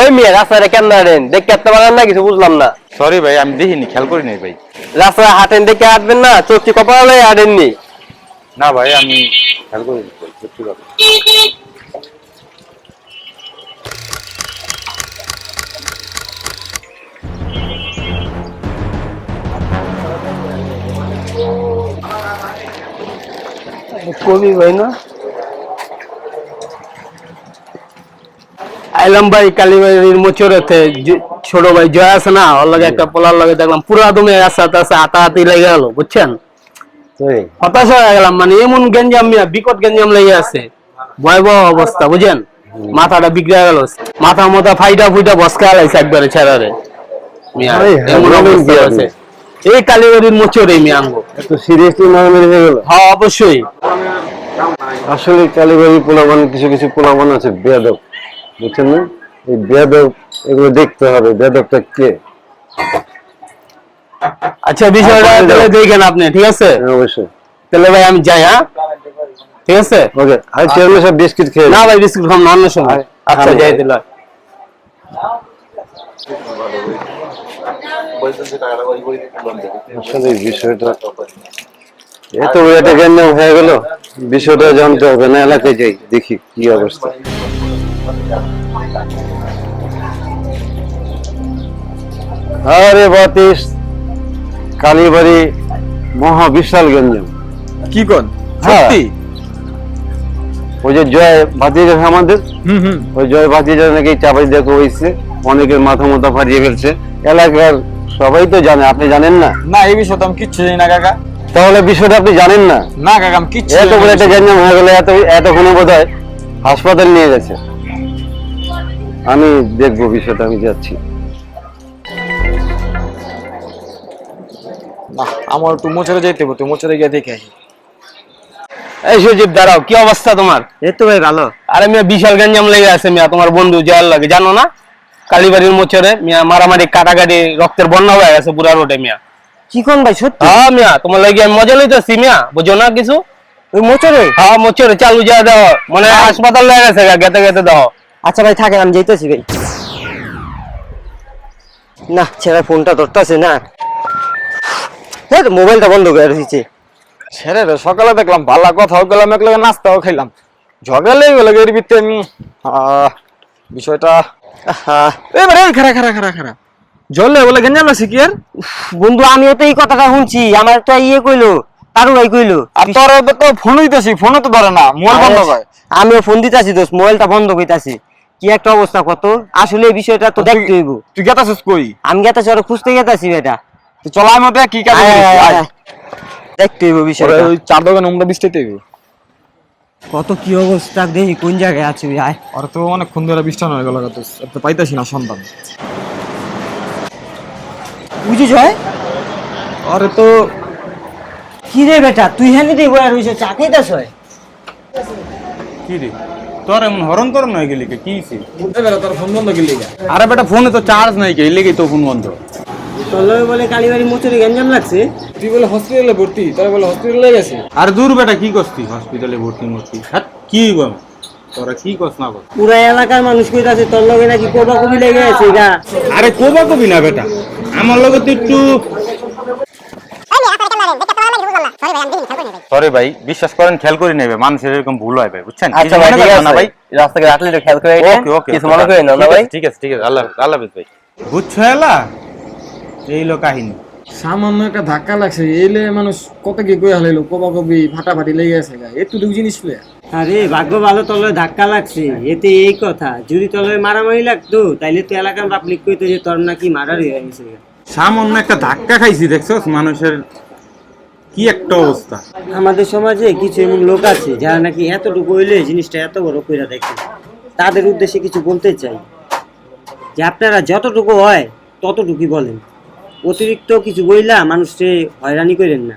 এই মিয়া রাস্তায় কেন দাঁড়েন? দেখতে এত বাগান না কিছু বুঝলাম না। সরি ভাই, আমি দেখিনি, খেয়াল করি নাই ভাই। রাস্তায় হাঁটেন দেখে হাঁটবেন না, চোখটি কপালে হাঁটেননি। না ভাই, আমি খেয়াল করিনি ভাই, সত্যি কথা। কবি ভাই না? আইলাম ভাই কালীবাড়ির মোচরেতে, ছোট ভাই জয় আছে না, ওর লগে একটা পোলার লগে দেখলাম পুরা দমে রাস্তাতে আছে, হাতাহাতি লেগে গেল বুঝছেন। হতাশ হয়ে গেলাম, মানে এমন গেঞ্জাম মিয়া, বিকট গেঞ্জাম লেগে আছে, ভয়াবহ অবস্থা বুঝেন। মাথাটা বিগড়ে গেল, মাথা ফাইটা ফুইটা বসকা লাইছে একবারে ছেড়ারে মিয়া, এমন অবস্থা আছে। এই কালীবাড়ির মোচরে মিয়া আঙ্গো এত সিরিয়াসলি মারামারি হয়ে গেল? হ্যাঁ অবশ্যই। আসলে কালীবাড়ি পোলাপান কিছু কিছু পোলাপান আছে বেয়াদব, বুঝছেন না? এই বেয়াদব এগুলো দেখতে হবে, বেয়াদবটা কে। আচ্ছা বিষয়টা তাহলে দেখেন আপনি, ঠিক আছে? অবশ্যই। তাহলে ভাই আমি যাই, হ্যাঁ ঠিক আছে, ওকে। আর চেয়ারম্যান সাহেব বিস্কিট খেয়ে না ভাই বিস্কুট খাম না, অন্য সময়। আচ্ছা যাই দিলাম। আসলে বিষয়টা এত বড় একটা গেঞ্জাম হয়ে গেল, বিষয়টা জানতে হবে না, এলাকায় যাই দেখি কি অবস্থা। আরে বাতিস, কালীবাড়ি মহা বিশাল গেঞ্জাম। কি কোন হ্যাঁ। সত্যি? ওই যে জয় ভাতিজা আমাদের, ওই জয় ভাতিজা নাকি চাপাই দেখো হয়েছে, অনেকের মাথা মাথা ফাটিয়ে ফেলছে। এলাকার সবাই তো জানে, আপনি জানেন না? না, এই বিষয়ে তো আমি কিচ্ছু জানি না কাকা। তাহলে বিষয়টা আপনি জানেন না? না কাকা, আমি কিচ্ছু এত বড় একটা গেঞ্জাম হয়ে গেলে এতক্ষণে বোধ হয় হাসপাতাল নিয়ে গেছে। আমি দেখবো বিষয়টা, আমি যাচ্ছি। না, আমার একটু মোচরে যাইতে হবে, তুই মোচরে গিয়ে দেখে আসি। এই সুজিব দাঁড়াও, কি অবস্থা তোমার? এই তো ভাই ভালো। আরে মিয়া বিশাল গেঞ্জাম লেগে আছে মিয়া, তোমার বন্ধু জয়ার লাগে, জানো না? কালীবাড়ির মোচরে মিয়া মারামারি কাটাকাটি, রক্তের বন্যা হয়ে গেছে পুরা রোডে মিয়া। কি কোন ভাই সত্যি? হ্যাঁ মিয়া, তোমার লাগে আমি মজা লইতেছি মিয়া, বুঝো না কিছু? ওই মোচরে? হ্যাঁ মোচরে চালু যা দাও, মানে হাসপাতাল লেগে গেছে, গেতে গেতে দাও। আচ্ছা ভাই থাকেন, আমি যাইতেছি ভাই। না ছেড়ে ফোনটা ধরতেছে না, মোবাইলটা বন্ধ করে রেখেছে। ছেড়ে রে, সকালে দেখলাম ভালো কথাও গেলাম, একলগে নাস্তাও খাইলাম, ঝগড়া লেগে গেল এর ভিতরে। আমি বিষয়টা এবারে খারা খারা খারা খারা জলে বলে গেঞ্জাম আছে কি আর? বন্ধু আমিও তো এই কথাটা শুনছি, আমার তো ইয়ে কইলো, তারু ভাই কইলো। আর তোর তো ফোন হইতেছি, ফোনও তো ধরে না, মোবাইল বন্ধ করে। আমিও ফোন দিতেছি দোস্ত, মোবাইলটা বন্ধ কইতাছি। কি একটা অবস্থা কত, আসলে এই বিষয়টা তো দেখতে হইব। তুই গেতাছিস কই? আমি গেতাছি, ওরা খুঁজতে গেতাছি বেটা। তুই চলাই মতে কি কাজ দেখতে হইব বিষয়টা। ওই চার দোকান উমরা বৃষ্টিতে কত কি অবস্থা, দেখি কোন জায়গায় আছে আয়। আর তো অনেক খুন ধরে বৃষ্টি হয়ে গেল, তো পাইতাছি না সন্ধান। বুঝিস হয়? আরে তো কি রে বেটা, তুই হ্যাঁ দিয়ে বয়ার হইছে, চা খাইতাছ হয়? কি রে তোর এমন হরণ করন হয়ে গেলি কি হইছে? তোর ফোন বন্ধ গেলি? আরে বেটা ফোনে তো চার্জ নাই, কে লেগে তো ফোন বন্ধ। তোর বলে কালীবাড়ি মোচরে গেঞ্জাম লাগছে। তুই বলে হসপিটালে ভর্তি, তোর বলে হসপিটালে গেছে। আর দূর বেটা কি করছি হসপিটালে ভর্তি মর্তি, হ্যাঁ কি গো তোরা কি করছ না কর? পুরা এলাকার মানুষ কইতাছে তোর লগে নাকি কোবা কবি লেগে আছে গা। আরে কোবা কবি না বেটা, আমার লগে তো একটু। সরি ভাই, বিশ্বাস করেন খেয়াল করি নেবে, মানুষের এরকম ভুল হয় ভাই, বুঝছেন? আচ্ছা ভাই ঠিক আছে ভাই, রাস্তাকে রাখলে একটু খেয়াল করে ওকে ওকে, কিছু মনে করেন না ভাই। ঠিক আছে ঠিক আছে, আল্লাহ আল্লাহ হাফেজ ভাই। বুঝছো এলা এই লো কাহিনী। সামান্য একটা ধাক্কা লাগছে, এলে মানুষ কত কি কই হালাইলো, কবা কবি ফাটাফাটি লেগে আছে গা, এতটুকু জিনিস লয়ে। আরে ভাগ্য ভালো তলে ধাক্কা লাগছে, এতে এই কথা। যদি তলে মারামারি লাগতো তাইলে তো এলাকার পাবলিক কইতো যে তোর নাকি মার্ডার হয়ে গেছে। সামান্য একটা ধাক্কা খাইছি, দেখছস মানুষের কি একটা অবস্থা। আমাদের সমাজে কিছু এমন লোক আছে যারা নাকি এতটুকু হইলে জিনিসটা এত বড় কইরা দেখে। তাদের উদ্দেশ্যে কিছু বলতে চাই যে আপনারা যতটুকু হয় ততটুকুই বলেন, অতিরিক্ত কিছু বইলা মানুষকে হয়রানি করেন না।